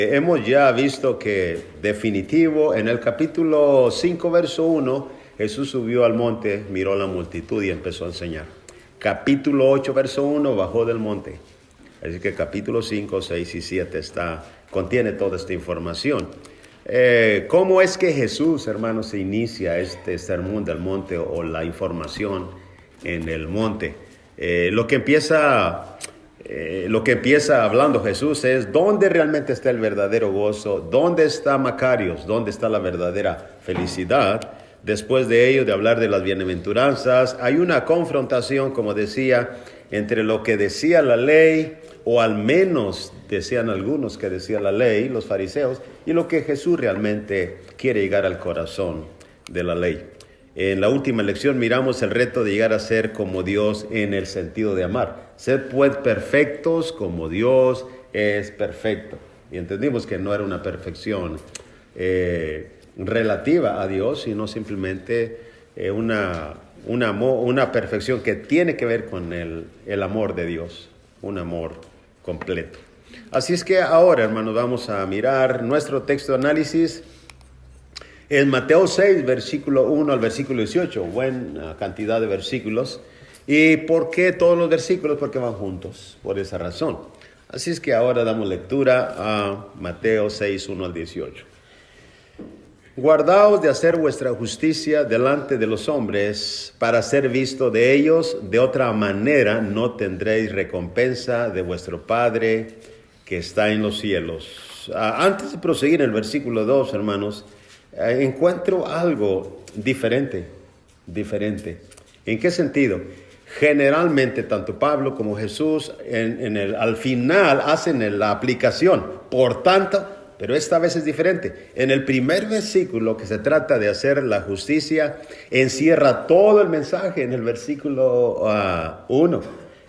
Hemos ya visto que definitivo en el capítulo 5, verso 1, Jesús subió al monte, miró la multitud y empezó a enseñar. Capítulo 8, verso 1, bajó del monte. Así que capítulo 5, 6 y 7 contiene toda esta información. ¿Cómo es que Jesús, hermanos, se inicia este sermón del monte o la información en el monte? Lo que empieza hablando Jesús es dónde realmente está el verdadero gozo, dónde está Macarios, dónde está la verdadera felicidad. Después de ello, de hablar de las bienaventuranzas, hay una confrontación, como decía, entre lo que decía la ley, o al menos decían algunos que decía la ley, los fariseos, y lo que Jesús realmente quiere llegar al corazón de la ley. En la última lección miramos el reto de llegar a ser como Dios en el sentido de amar. Ser pues perfectos como Dios es perfecto. Y entendimos que no era una perfección relativa a Dios, sino simplemente una perfección que tiene que ver con el amor de Dios, un amor completo. Así es que ahora, hermanos, vamos a mirar nuestro texto de análisis en Mateo 6, versículo 1 al versículo 18, buena cantidad de versículos. ¿Y por qué todos los versículos? Porque van juntos, por esa razón. Así es que ahora damos lectura a Mateo 6, 1 al 18. Guardaos de hacer vuestra justicia delante de los hombres, para ser visto de ellos. De otra manera no tendréis recompensa de vuestro Padre que está en los cielos. Antes de proseguir en el versículo 2, hermanos, encuentro algo diferente. ¿En qué sentido? Generalmente, tanto Pablo como Jesús al final hacen la aplicación. Por tanto, pero esta vez es diferente. En el primer versículo, que se trata de hacer la justicia, encierra todo el mensaje en el versículo 1.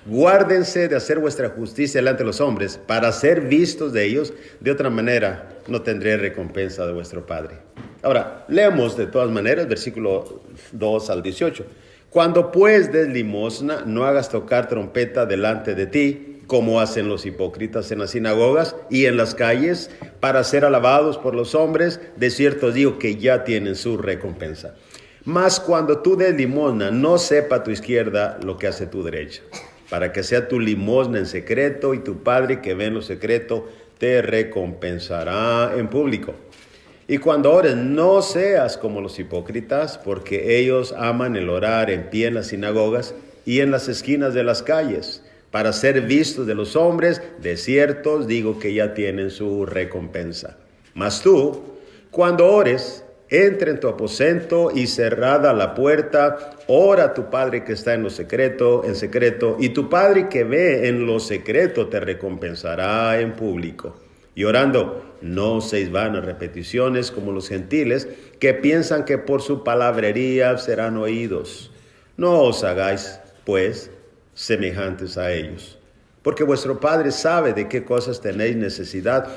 Guárdense de hacer vuestra justicia delante de los hombres, para ser vistos de ellos. De otra manera, no tendré recompensa de vuestro Padre. Ahora, leemos de todas maneras, versículo 2 al 18. Cuando pues des limosna, no hagas tocar trompeta delante de ti, como hacen los hipócritas en las sinagogas y en las calles, para ser alabados por los hombres. De cierto os digo que ya tienen su recompensa. Mas cuando tú des limosna, no sepa tu izquierda lo que hace tu derecha, para que sea tu limosna en secreto, y tu Padre que ve en lo secreto te recompensará en público. Y cuando ores, no seas como los hipócritas, porque ellos aman el orar en pie en las sinagogas y en las esquinas de las calles, para ser vistos de los hombres. De cierto os digo que ya tienen su recompensa. Mas tú, cuando ores, entra en tu aposento y cerrada la puerta, ora a tu Padre que está en secreto, y tu Padre que ve en lo secreto te recompensará en público. Y orando, no seis vanas repeticiones como los gentiles, que piensan que por su palabrería serán oídos. No os hagáis, pues, semejantes a ellos, porque vuestro Padre sabe de qué cosas tenéis necesidad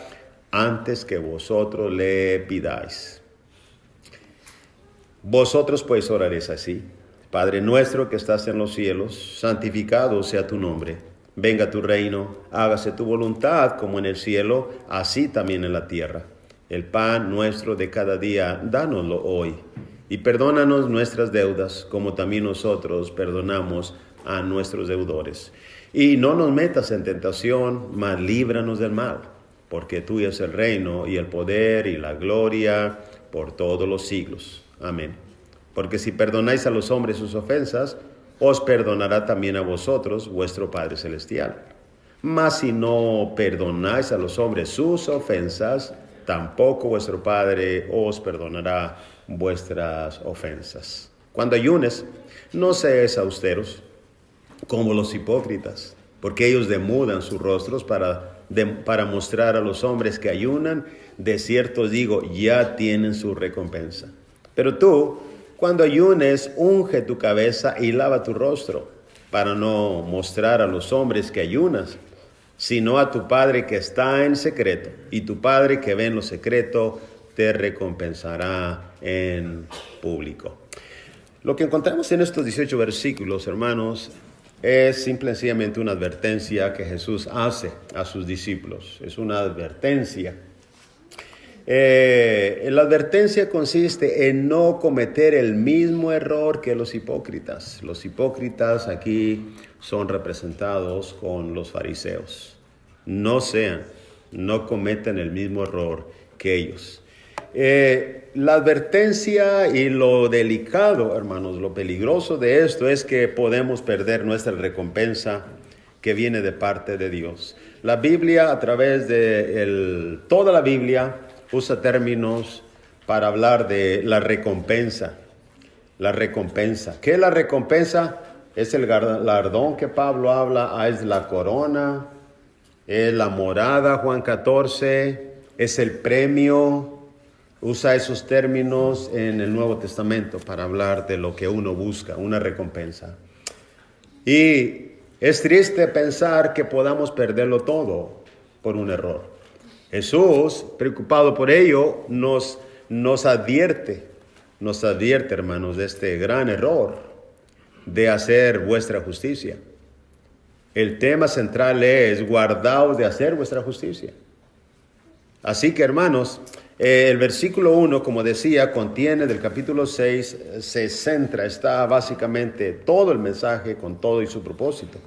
antes que vosotros le pidáis. Vosotros pues oraréis así: Padre nuestro que estás en los cielos, santificado sea tu nombre. Venga tu reino, hágase tu voluntad como en el cielo, así también en la tierra. El pan nuestro de cada día, dánoslo hoy. Y perdónanos nuestras deudas, como también nosotros perdonamos a nuestros deudores. Y no nos metas en tentación, mas líbranos del mal. Porque tuyo es el reino, y el poder, y la gloria, por todos los siglos. Amén. Porque si perdonáis a los hombres sus ofensas, os perdonará también a vosotros vuestro Padre Celestial. Mas si no perdonáis a los hombres sus ofensas, tampoco vuestro Padre os perdonará vuestras ofensas. Cuando ayunes, no seáis austeros como los hipócritas, porque ellos demudan sus rostros para mostrar a los hombres que ayunan. De cierto os digo, ya tienen su recompensa. Pero tú, cuando ayunes, unge tu cabeza y lava tu rostro, para no mostrar a los hombres que ayunas, sino a tu Padre que está en secreto, y tu Padre que ve en lo secreto te recompensará en público. Lo que encontramos en estos 18 versículos, hermanos, es simple y sencillamente una advertencia que Jesús hace a sus discípulos. Es una advertencia La advertencia consiste en no cometer el mismo error que los hipócritas. Los hipócritas aquí son representados con los fariseos. No cometen el mismo error que ellos. La advertencia y lo delicado, hermanos, lo peligroso de esto es que podemos perder nuestra recompensa que viene de parte de Dios. La Biblia, a través de toda la Biblia, usa términos para hablar de la recompensa. La recompensa. ¿Qué es la recompensa? Es el galardón que Pablo habla, es la corona, es la morada, Juan 14, es el premio. Usa esos términos en el Nuevo Testamento para hablar de lo que uno busca, una recompensa. Y es triste pensar que podamos perderlo todo por un error. Jesús, preocupado por ello, nos advierte, hermanos, de este gran error de hacer vuestra justicia. El tema central es: guardaos de hacer vuestra justicia. Así que, hermanos, el versículo 1, como decía, contiene del capítulo 6, está básicamente todo el mensaje con todo y su propósito.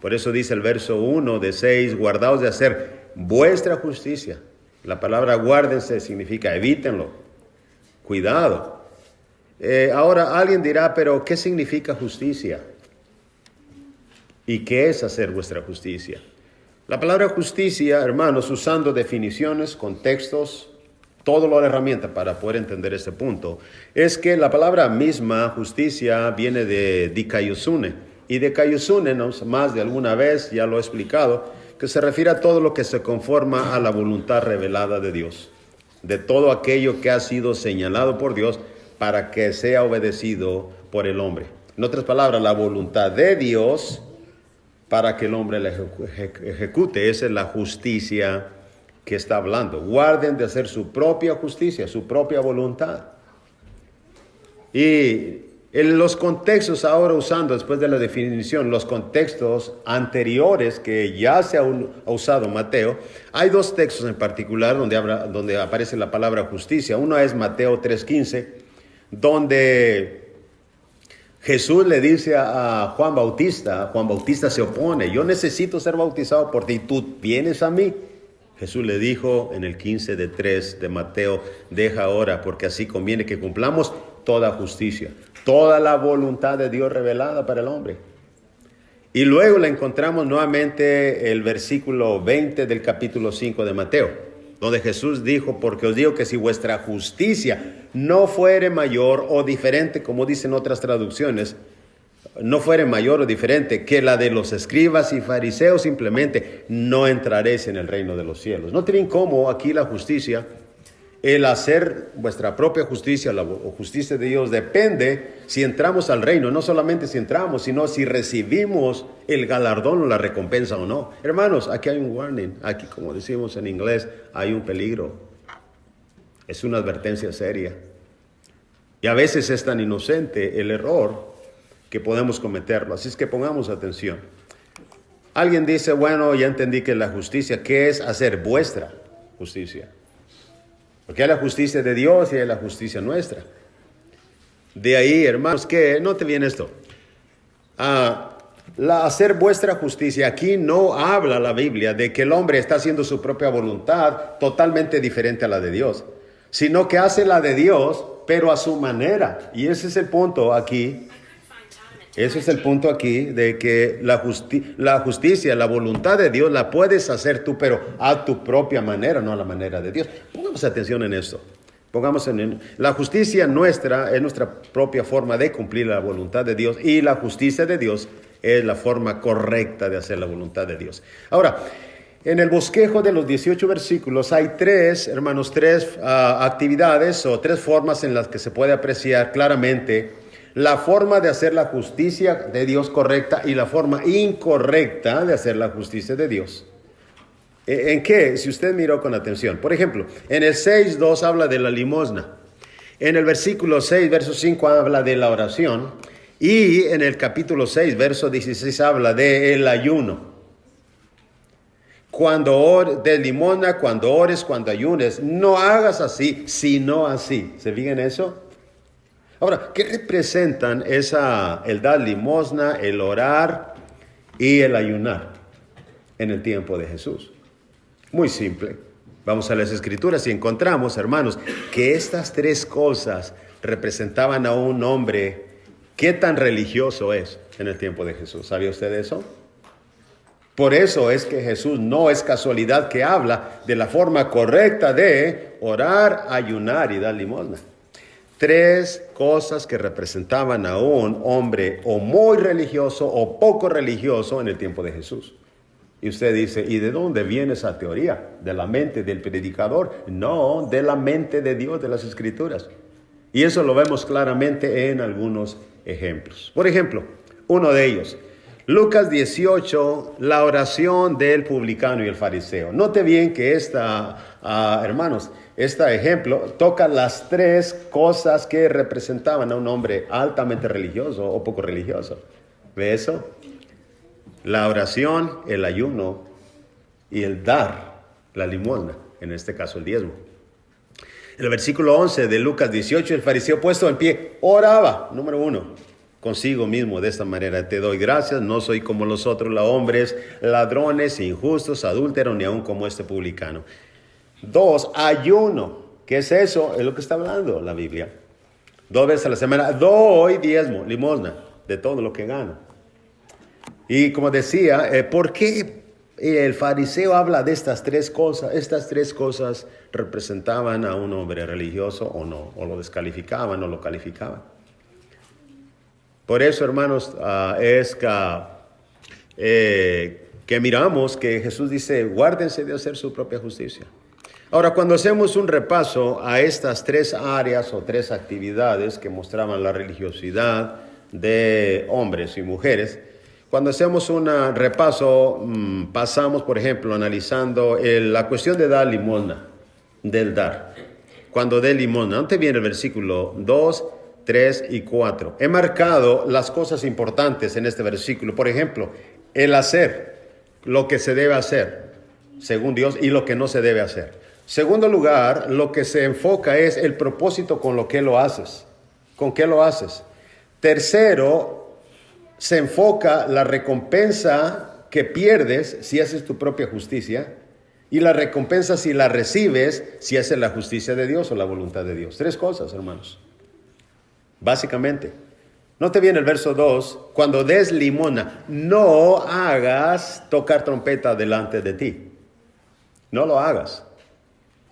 Por eso dice el verso 1 de 6, guardaos de hacer vuestra justicia. La palabra guárdense significa evítenlo, cuidado. Ahora alguien dirá, pero ¿qué significa justicia? ¿Y qué es hacer vuestra justicia? La palabra justicia, hermanos, usando definiciones, contextos, toda la herramienta para poder entender este punto, es que la palabra misma, justicia, viene de dikaiosune. Y dikaiosune, más de alguna vez, ya lo he explicado, que se refiere a todo lo que se conforma a la voluntad revelada de Dios. De todo aquello que ha sido señalado por Dios para que sea obedecido por el hombre. En otras palabras, la voluntad de Dios para que el hombre la ejecute. Esa es la justicia que está hablando. Guarden de hacer su propia justicia, su propia voluntad. Y en los contextos, ahora usando después de la definición, los contextos anteriores que ya se ha usado Mateo, hay dos textos en particular donde aparece la palabra justicia. Uno es Mateo 3:15, donde Jesús le dice a Juan Bautista se opone: yo necesito ser bautizado por ti, tú vienes a mí. Jesús le dijo en el 15:3 de Mateo: deja ahora, porque así conviene que cumplamos toda justicia, toda la voluntad de Dios revelada para el hombre. Y luego la encontramos nuevamente el versículo 20 del capítulo 5 de Mateo, donde Jesús dijo: porque os digo que si vuestra justicia no fuere mayor o diferente, como dicen otras traducciones, no fuere mayor o diferente que la de los escribas y fariseos, simplemente no entraréis en el reino de los cielos. ¿No tienen cómo aquí la justicia, el hacer vuestra propia justicia, la justicia de Dios, depende si entramos al reino? No solamente si entramos, sino si recibimos el galardón o la recompensa o no. Hermanos, aquí hay un warning. Aquí, como decimos en inglés, hay un peligro. Es una advertencia seria. Y a veces es tan inocente el error que podemos cometerlo. Así es que pongamos atención. Alguien dice: bueno, ya entendí que la justicia, ¿qué es hacer vuestra justicia? Porque hay la justicia de Dios y hay la justicia nuestra. De ahí, hermanos, que note bien esto. Hacer vuestra justicia, aquí no habla la Biblia de que el hombre está haciendo su propia voluntad totalmente diferente a la de Dios, sino que hace la de Dios, pero a su manera. Y ese es el punto aquí. Ese es el punto aquí, de que la justicia, la voluntad de Dios la puedes hacer tú, pero a tu propia manera, no a la manera de Dios. Pongamos atención en esto. La justicia nuestra es nuestra propia forma de cumplir la voluntad de Dios, y la justicia de Dios es la forma correcta de hacer la voluntad de Dios. Ahora, en el bosquejo de los 18 versículos hay tres actividades o tres formas en las que se puede apreciar claramente la forma de hacer la justicia de Dios correcta y la forma incorrecta de hacer la justicia de Dios. ¿En qué? Si usted miró con atención. Por ejemplo, en el 6:2 habla de la limosna. En el versículo 6, verso 5 habla de la oración. Y en el capítulo 6, verso 16 habla del ayuno. cuando des limosna, cuando ores, cuando ayunes. No hagas así, sino así. ¿Se fijan en eso? Ahora, ¿qué representan el dar limosna, el orar y el ayunar en el tiempo de Jesús? Muy simple. Vamos a las Escrituras y encontramos, hermanos, que estas tres cosas representaban a un hombre. ¿Qué tan religioso es en el tiempo de Jesús? ¿Sabía usted eso? Por eso es que Jesús no es casualidad que habla de la forma correcta de orar, ayunar y dar limosna. Tres cosas que representaban a un hombre o muy religioso o poco religioso en el tiempo de Jesús. Y usted dice, ¿y de dónde viene esa teoría? ¿De la mente del predicador? No, de la mente de Dios, de las Escrituras. Y eso lo vemos claramente en algunos ejemplos. Por ejemplo, uno de ellos, Lucas 18, la oración del publicano y el fariseo. Note bien que hermanos, este ejemplo toca las tres cosas que representaban a un hombre altamente religioso o poco religioso. ¿Ve eso? La oración, el ayuno y el dar la limosna, en este caso el diezmo. En el versículo 11 de Lucas 18, el fariseo puesto en pie oraba, número 1, consigo mismo de esta manera: te doy gracias, no soy como los otros los hombres, ladrones, injustos, adúlteros, ni aun como este publicano. 2, ayuno. ¿Qué es eso? Es lo que está hablando la Biblia. 2 veces a la semana doy diezmo, limosna, de todo lo que gano. Y como decía, ¿por qué el fariseo habla de estas tres cosas? Estas tres cosas representaban a un hombre religioso o no, o lo descalificaban o lo calificaban. Por eso, hermanos, es que miramos que Jesús dice, guárdense de hacer su propia justicia. Ahora, cuando hacemos un repaso a estas tres áreas o tres actividades que mostraban la religiosidad de hombres y mujeres, cuando hacemos un repaso, pasamos, por ejemplo, analizando la cuestión de dar limosna, del dar. Cuando dé limosna, ¿dónde viene el versículo 2, 3 y 4? He marcado las cosas importantes en este versículo. Por ejemplo, el hacer, lo que se debe hacer, según Dios, y lo que no se debe hacer. Segundo lugar, lo que se enfoca es el propósito con lo que lo haces. ¿Con qué lo haces? Tercero, se enfoca la recompensa que pierdes si haces tu propia justicia y la recompensa si la recibes si haces la justicia de Dios o la voluntad de Dios. Tres cosas, hermanos. Básicamente. Note bien el verso 2. Cuando des limosna, no hagas tocar trompeta delante de ti. No lo hagas.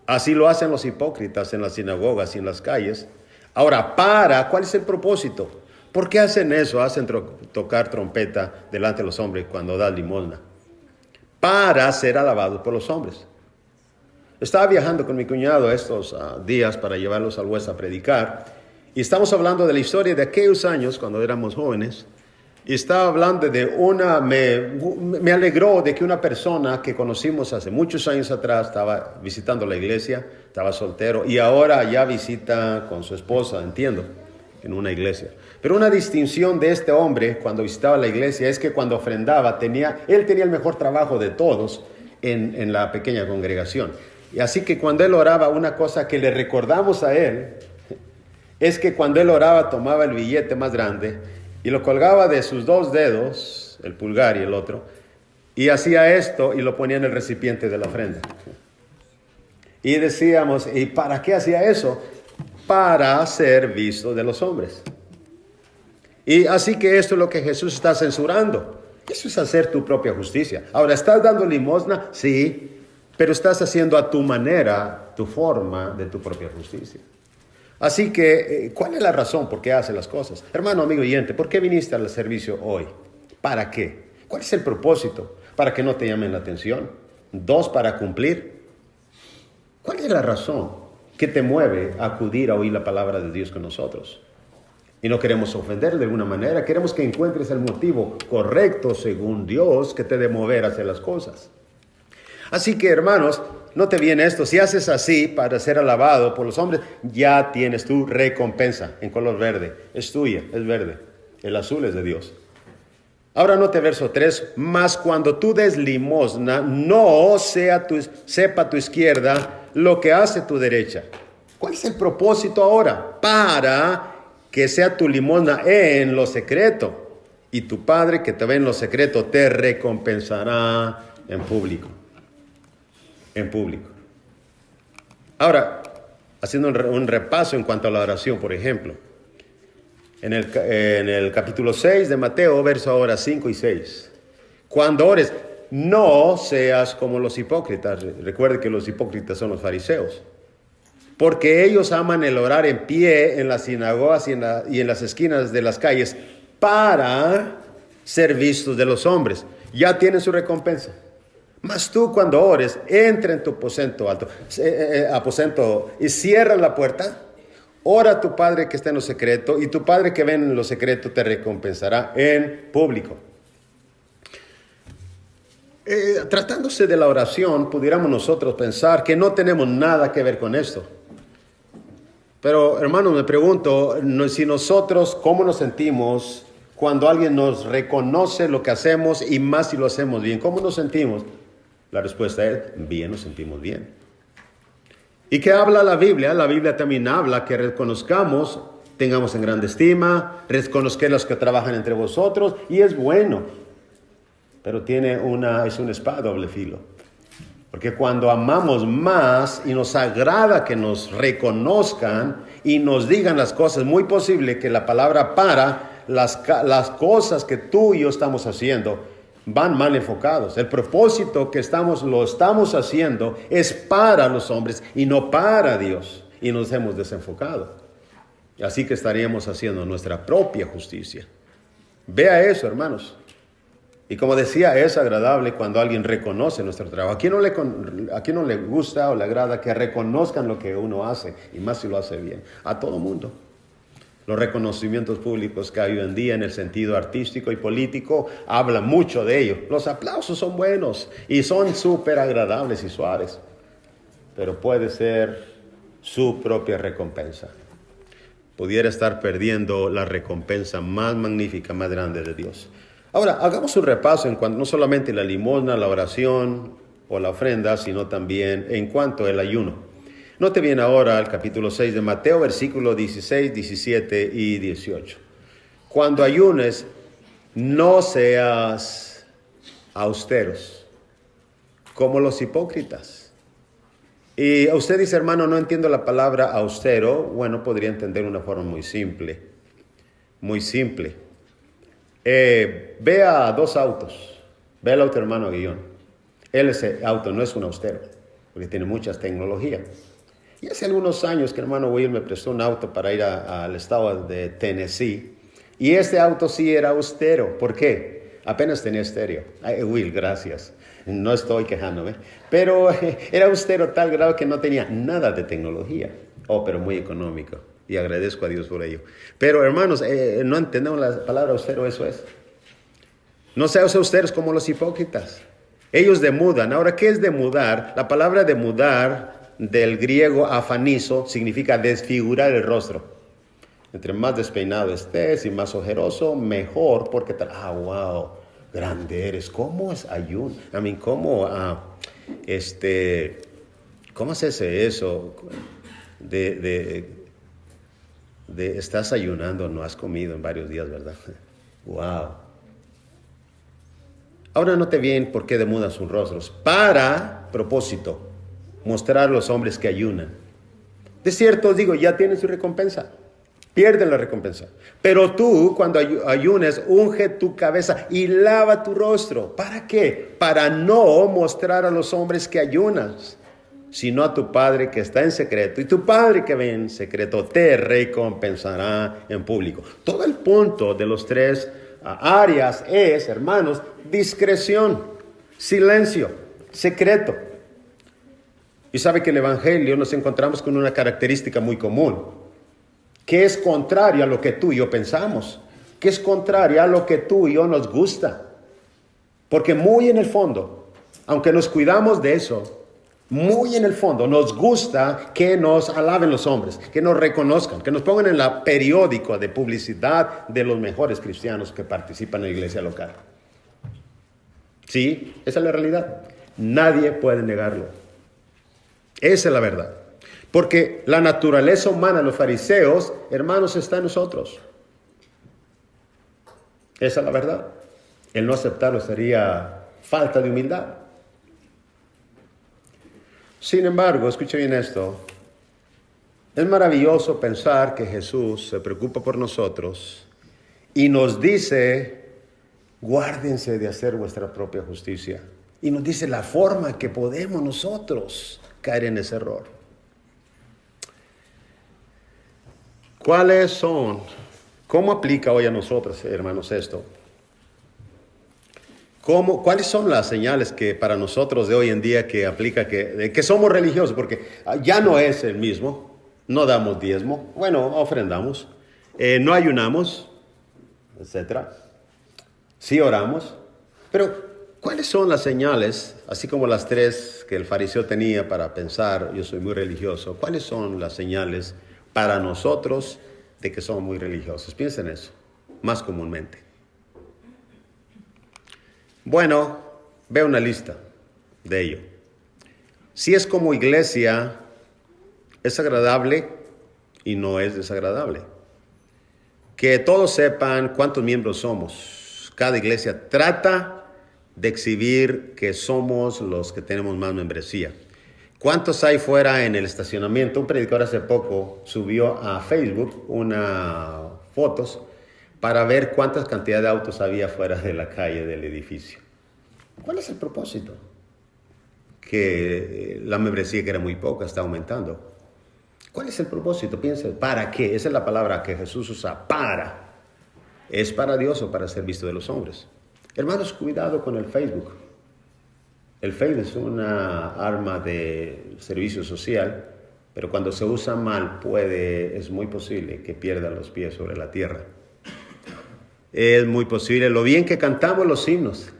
Así lo hacen los hipócritas en las sinagogas y en las calles. Ahora, ¿cuál es el propósito? ¿Por qué hacen eso? Hacen tocar trompeta delante de los hombres cuando dan limosna. Para ser alabados por los hombres. Estaba viajando con mi cuñado estos días para llevarlos al West a predicar. Y estamos hablando de la historia de aquellos años cuando éramos jóvenes. Y estaba hablando de me alegró de que una persona que conocimos hace muchos años atrás estaba visitando la iglesia, estaba soltero y ahora ya visita con su esposa, entiendo, en una iglesia. Pero una distinción de este hombre cuando visitaba la iglesia es que cuando ofrendaba, él tenía el mejor trabajo de todos en la pequeña congregación. Y así que cuando él oraba, una cosa que le recordamos a él es que cuando él oraba tomaba el billete más grande y lo colgaba de sus 2 dedos, el pulgar y el otro, y hacía esto y lo ponía en el recipiente de la ofrenda. Y decíamos, ¿y para qué hacía eso? Para ser visto de los hombres. Y así que esto es lo que Jesús está censurando. Eso es hacer tu propia justicia. Ahora, ¿estás dando limosna? Sí, pero estás haciendo a tu manera, tu forma de tu propia justicia. Así que, ¿cuál es la razón por qué hace las cosas? Hermano, amigo oyente, ¿por qué viniste al servicio hoy? ¿Para qué? ¿Cuál es el propósito? ¿Para que no te llamen la atención? 2, para cumplir. ¿Cuál es la razón que te mueve a acudir a oír la palabra de Dios con nosotros? Y no queremos ofender de alguna manera, queremos que encuentres el motivo correcto según Dios que te debe mover a hacer las cosas. Así que, hermanos, note bien esto, si haces así para ser alabado por los hombres, ya tienes tu recompensa en color verde. Es tuya, es verde. El azul es de Dios. Ahora note verso 3, mas cuando tú des limosna, no sepa tu izquierda lo que hace tu derecha. ¿Cuál es el propósito ahora? Para que sea tu limosna en lo secreto, y tu Padre que te ve en lo secreto te recompensará en público. En público. Ahora, haciendo un repaso en cuanto a la oración, por ejemplo. En el capítulo 6 de Mateo, verso ahora 5 y 6. Cuando ores, no seas como los hipócritas. Recuerde que los hipócritas son los fariseos. Porque ellos aman el orar en pie en las sinagogas y en las esquinas de las calles para ser vistos de los hombres. Ya tienen su recompensa. Mas tú cuando ores, entra en tu aposento y cierra la puerta. Ora a tu Padre que está en lo secreto, y tu Padre que ve en lo secreto te recompensará en público. Tratándose de la oración, pudiéramos nosotros pensar que no tenemos nada que ver con esto. Pero, hermanos, me pregunto si nosotros, ¿cómo nos sentimos cuando alguien nos reconoce lo que hacemos y más si lo hacemos bien? ¿Cómo nos sentimos? La respuesta es, bien, nos sentimos bien. ¿Y qué habla la Biblia? La Biblia también habla que reconozcamos, tengamos en grande estima, reconozcan los que trabajan entre vosotros, y es bueno. Pero es una espada de doble filo. Porque cuando amamos más y nos agrada que nos reconozcan y nos digan las cosas, es muy posible que la palabra para las cosas que tú y yo estamos haciendo van mal enfocados. El propósito que lo estamos haciendo es para los hombres y no para Dios. Y nos hemos desenfocado. Así que estaríamos haciendo nuestra propia justicia. Vea eso, hermanos. Y como decía, es agradable cuando alguien reconoce nuestro trabajo. ¿A quién no le gusta o le agrada que reconozcan lo que uno hace? Y más si lo hace bien. A todo mundo. Los reconocimientos públicos que hay hoy en día en el sentido artístico y político hablan mucho de ello. Los aplausos son buenos y son súper agradables y suaves. Pero puede ser su propia recompensa. Pudiera estar perdiendo la recompensa más magnífica, más grande de Dios. Ahora, hagamos un repaso en cuanto no solamente la limosna, la oración o la ofrenda, sino también en cuanto al ayuno. Note bien ahora el capítulo 6 de Mateo, versículos 16, 17 y 18. Cuando ayunes, no seas austeros, como los hipócritas. Y usted dice, hermano, no entiendo la palabra austero. Bueno, podría entender de una forma muy simple. Muy simple. Vea dos autos. Ve el auto, hermano Guillón. Ese auto no es un austero, porque tiene muchas tecnologías. Y hace algunos años que hermano Will me prestó un auto para ir al estado de Tennessee. Y este auto sí era austero. ¿Por qué? Apenas tenía estéreo. Ay, Will, gracias. No estoy quejándome. Pero era austero tal grado que no tenía nada de tecnología. Pero muy económico. Y agradezco a Dios por ello. Pero hermanos, no entendemos la palabra austero, eso es. No seas austeros como los hipócritas. Ellos demudan. Ahora, ¿qué es demudar? La palabra demudar del griego afanizo significa desfigurar el rostro. Entre más despeinado estés y más ojeroso, mejor, porque wow, grande eres. ¿Cómo es ayuno? ¿Cómo se hace eso? Estás ayunando, no has comido en varios días, ¿verdad? Wow. Ahora note bien por qué demudan sus rostros. Para propósito. Mostrar a los hombres que ayunan. De cierto os digo, ya tienen su recompensa. Pierden la recompensa. Pero tú, cuando ayunes, unge tu cabeza y lava tu rostro. ¿Para qué? Para no mostrar a los hombres que ayunas, sino a tu Padre que está en secreto. Y tu Padre que ve en secreto te recompensará en público. Todo el punto de los tres áreas es, hermanos, discreción, silencio, secreto. Y sabe que en el Evangelio nos encontramos con una característica muy común, que es contraria a lo que tú y yo pensamos, que es contraria a lo que tú y yo nos gusta. Porque muy en el fondo, aunque nos cuidamos de eso, Muy en el fondo, nos gusta que nos alaben los hombres, que nos reconozcan, que nos pongan en la periódico de publicidad de los mejores cristianos que participan en la iglesia local. Sí, esa es la realidad. Nadie puede negarlo. Esa es la verdad. Porque la naturaleza humana de los fariseos, hermanos, está en nosotros. Esa es la verdad. El no aceptarlo sería falta de humildad. Sin embargo, escuche bien esto. Es maravilloso pensar que Jesús se preocupa por nosotros y nos dice, guárdense de hacer vuestra propia justicia. Y nos dice la forma que podemos nosotros caer en ese error. ¿Cómo aplica hoy a nosotros, hermanos, esto? ¿Cuáles son las señales que para nosotros de hoy en día que aplica que somos religiosos? Porque ya no es el mismo, no damos diezmo, bueno, ofrendamos, no ayunamos, etc. Sí oramos, pero ¿cuáles son las señales, así como las 3 que el fariseo tenía para pensar, yo soy muy religioso? ¿Cuáles son las señales para nosotros de que somos muy religiosos? Piensen en eso, más comúnmente. Bueno, veo una lista de ello. Si es como iglesia, es agradable y no es desagradable. Que todos sepan cuántos miembros somos. Cada iglesia trata de exhibir que somos los que tenemos más membresía. ¿Cuántos hay fuera en el estacionamiento? Un predicador hace poco subió a Facebook unas fotos para ver cuántas cantidades de autos había fuera de la calle del edificio. ¿Cuál es el propósito? Que la membresía, que era muy poca, está aumentando. ¿Cuál es el propósito? Piensen, ¿para qué? Esa es la palabra que Jesús usa, para. ¿Es para Dios o para ser visto de los hombres? Hermanos, cuidado con el Facebook. El Facebook es una arma de servicio social, pero cuando se usa mal es muy posible que pierda los pies sobre la tierra. Es muy posible, lo bien que cantamos los himnos,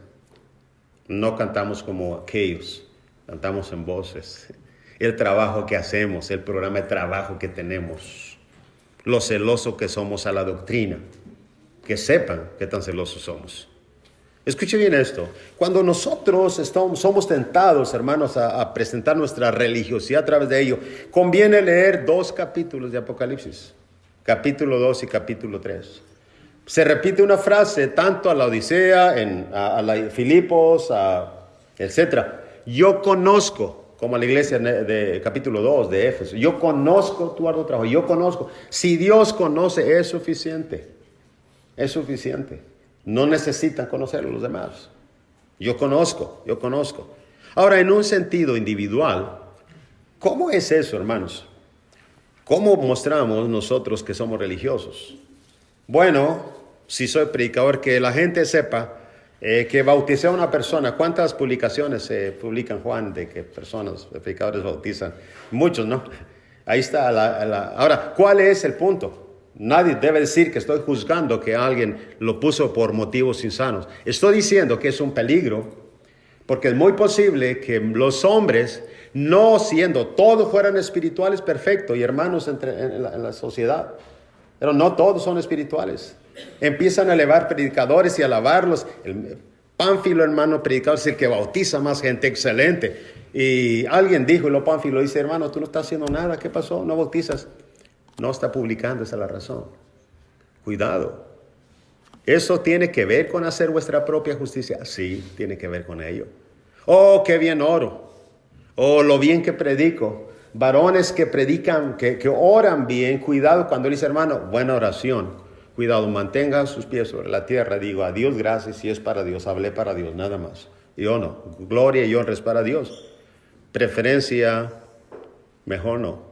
no cantamos como aquellos, cantamos en voces. El trabajo que hacemos, el programa de trabajo que tenemos, lo celoso que somos a la doctrina, que sepan qué tan celosos somos. Escuche bien esto, cuando nosotros somos tentados, hermanos, a presentar nuestra religiosidad a través de ello, conviene leer 2 capítulos de Apocalipsis, capítulo 2 y capítulo 3. Se repite una frase tanto a la Odisea, a la Filipos, etc. Yo conozco, como a la iglesia de capítulo 2 de Éfeso, yo conozco tu arduo trabajo, yo conozco. Si Dios conoce, es suficiente. Es suficiente. No necesitan conocerlo los demás. Yo conozco. Ahora, en un sentido individual, ¿cómo es eso, hermanos? ¿Cómo mostramos nosotros que somos religiosos? Bueno, si soy predicador, que la gente sepa que bauticé a una persona. ¿Cuántas publicaciones se publican, Juan, de que personas, predicadores bautizan? Muchos, ¿no? Ahí está. Ahora, ¿cuál es el punto? Nadie debe decir que estoy juzgando que alguien lo puso por motivos insanos. Estoy diciendo que es un peligro, porque es muy posible que los hombres, no siendo todos fueran espirituales perfectos y hermanos en la sociedad, pero no todos son espirituales. Empiezan a elevar predicadores y a alabarlos. El Pánfilo, hermano, predicador, es el que bautiza más gente, excelente. Y alguien dijo, y lo Pánfilo dice, hermano, tú no estás haciendo nada, ¿qué pasó? No bautizas. No está publicando, esa es la razón. Cuidado. ¿Eso tiene que ver con hacer vuestra propia justicia? Sí, tiene que ver con ello. Oh, qué bien oro. Oh, lo bien que predico. Varones que predican, que oran bien. Cuidado cuando dice, hermano, buena oración. Cuidado, mantengan sus pies sobre la tierra. Digo, a Dios gracias, si es para Dios. Hablé para Dios, nada más. Yo no. Gloria y honra es para Dios. Preferencia, mejor no.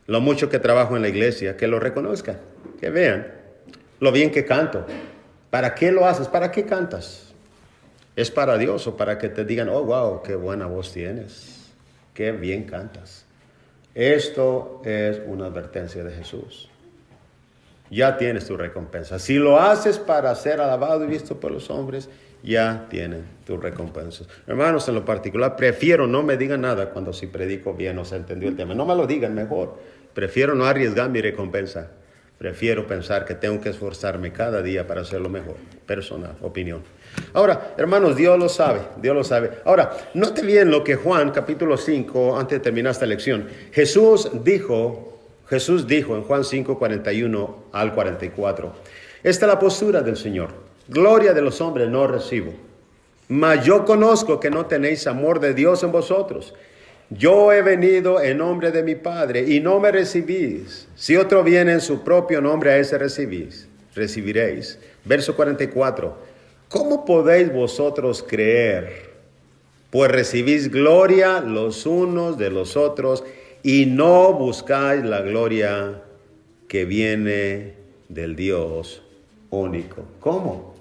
Lo mucho que trabajo en la iglesia, que lo reconozcan, que vean lo bien que canto. ¿Para qué lo haces? ¿Para qué cantas? ¿Es para Dios o para que te digan, oh, wow, qué buena voz tienes? Qué bien cantas. Esto es una advertencia de Jesús. Ya tienes tu recompensa. Si lo haces para ser alabado y visto por los hombres, ya tienen tus recompensas. Hermanos, en lo particular, prefiero no me digan nada cuando si predico bien o se entendió el tema. No me lo digan mejor. Prefiero no arriesgar mi recompensa. Prefiero pensar que tengo que esforzarme cada día para hacerlo mejor. Personal, opinión. Ahora, hermanos, Dios lo sabe, Dios lo sabe. Ahora, note bien lo que Juan, capítulo 5, antes de terminar esta lección, Jesús dijo en Juan 5, 41 al 44, esta es la postura del Señor. Gloria de los hombres no recibo, mas yo conozco que no tenéis amor de Dios en vosotros. Yo he venido en nombre de mi Padre y no me recibís. Si otro viene en su propio nombre, a ese recibiréis. Verso 44. ¿Cómo podéis vosotros creer? Pues recibís gloria los unos de los otros y no buscáis la gloria que viene del Dios único. ¿Cómo?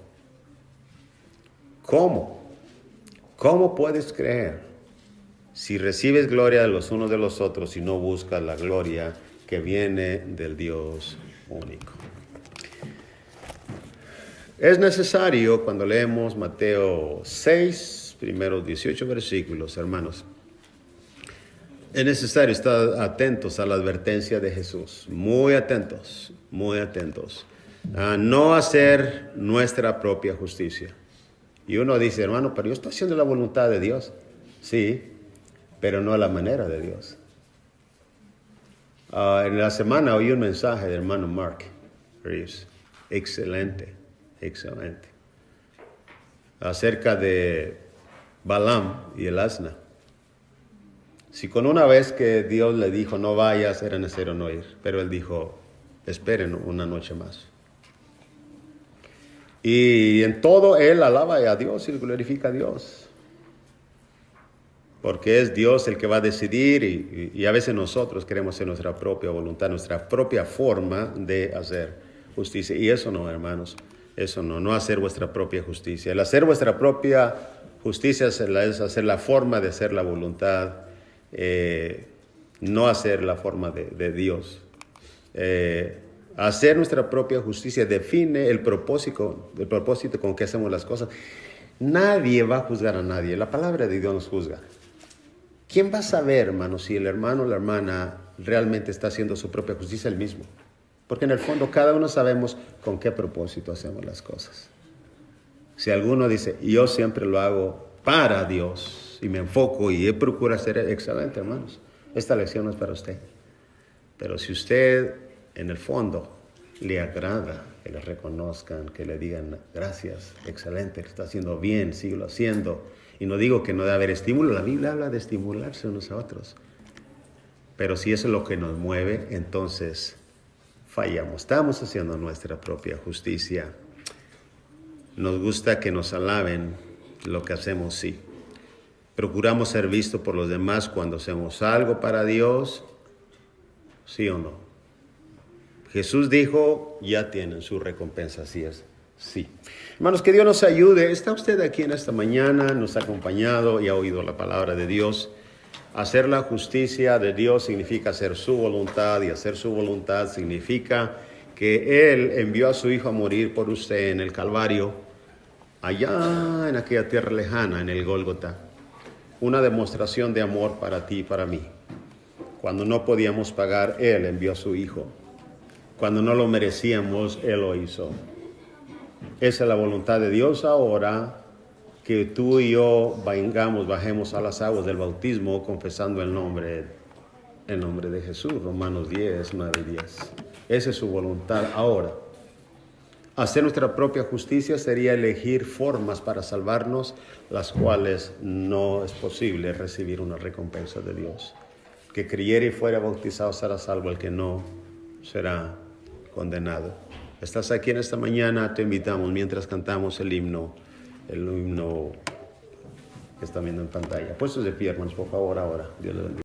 ¿Cómo puedes creer? Si recibes gloria de los unos de los otros y no buscas la gloria que viene del Dios único. Es necesario, cuando leemos Mateo 6, primeros 18 versículos, hermanos, es necesario estar atentos a la advertencia de Jesús. Muy atentos, muy atentos. A no hacer nuestra propia justicia. Y uno dice, hermano, pero yo estoy haciendo la voluntad de Dios. Sí, pero no a la manera de Dios. En la semana oí un mensaje del hermano Mark Reeves, excelente, acerca de Balaam y el asna. Si con una vez que Dios le dijo no vayas, era necesario no ir, pero él dijo, esperen una noche más. Y en todo él alaba a Dios y glorifica a Dios. Porque es Dios el que va a decidir y a veces nosotros queremos hacer nuestra propia voluntad, nuestra propia forma de hacer justicia. Y eso no, hermanos, eso no hacer vuestra propia justicia. El hacer vuestra propia justicia es hacer la forma de hacer la voluntad, no hacer la forma de Dios. Hacer nuestra propia justicia define el propósito con que hacemos las cosas. Nadie va a juzgar a nadie, la palabra de Dios nos juzga. ¿Quién va a saber, hermano, si el hermano o la hermana realmente está haciendo su propia justicia él mismo? Porque en el fondo cada uno sabemos con qué propósito hacemos las cosas. Si alguno dice, yo siempre lo hago para Dios y me enfoco y procuro hacer excelente, hermanos. Esta lección no es para usted. Pero si usted en el fondo le agrada que le reconozcan, que le digan gracias, excelente, que está haciendo bien, síguelo haciendo. Y no digo que no debe haber estímulo, la Biblia habla de estimularse unos a otros. Pero si eso es lo que nos mueve, entonces fallamos. Estamos haciendo nuestra propia justicia. Nos gusta que nos alaben lo que hacemos, sí. Procuramos ser vistos por los demás cuando hacemos algo para Dios, sí o no. Jesús dijo, ya tienen su recompensa, así es. Sí. Hermanos, que Dios nos ayude. Está usted aquí en esta mañana, nos ha acompañado y ha oído la palabra de Dios. Hacer la justicia de Dios significa hacer su voluntad, y hacer su voluntad significa que Él envió a su Hijo a morir por usted en el Calvario, allá en aquella tierra lejana, en el Gólgota. Una demostración de amor para ti y para mí. Cuando no podíamos pagar, Él envió a su Hijo. Cuando no lo merecíamos, Él lo hizo. Esa es la voluntad de Dios ahora, que tú y yo bajemos a las aguas del bautismo confesando el nombre de Jesús. Romanos 10, 9 y 10. Esa es su voluntad ahora. Hacer nuestra propia justicia sería elegir formas para salvarnos, las cuales no es posible recibir una recompensa de Dios. Que creyere y fuera bautizado será salvo, el que no será condenado. Estás aquí en esta mañana, te invitamos mientras cantamos el himno que está viendo en pantalla. Puestos de pie, hermanos, por favor, ahora. Dios les bendiga.